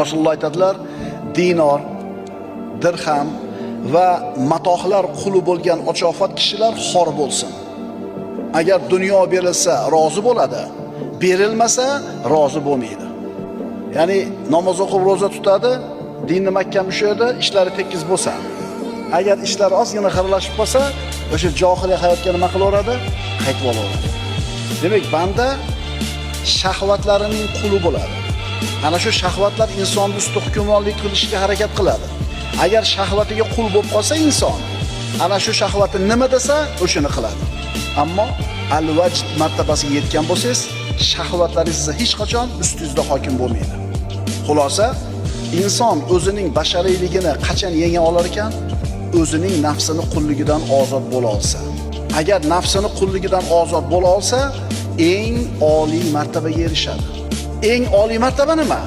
Rasululloh aytadilar, dinor, dirham va matohlar quli bo'lgan ochofat kishilar xor bo'lsin. Agar dunyo berilsa rozi bo'ladi, berilmasa rozi bo'lmaydi. Ya'ni namoz o'qib roza tutadi, dinni mahkam ushlaydi, ishlari tekis bo'lsa. Agar ishlar ozgina xiralashib qolsa, o'sha johiliy hayotga nima qilaveradi? Qaytib olaveradi. Demak, banda shahvatlarining quli bo'ladi. Ana shu shahvatlar insonni ustida hukmronlik qilishga harakat qiladi. Agar shahvatiga qul bo'lib qolsa inson, ana shu shahvati nima desa, o'shini qiladi. Ammo al-vajd martabasiga yetgan bo'lsangiz, shahvatlaringiz hech qachon ustingizda hokim bo'lmaydi. Xulosa, inson o'zining bashariyligini qachon yenga olar ekan? O'zining nafsini qulligidan ozod bo'la olsa. Agar nafsini qulligidan ozod bo'la olsa, eng oliy martabaga erishadi. Eng oliy martaba nima?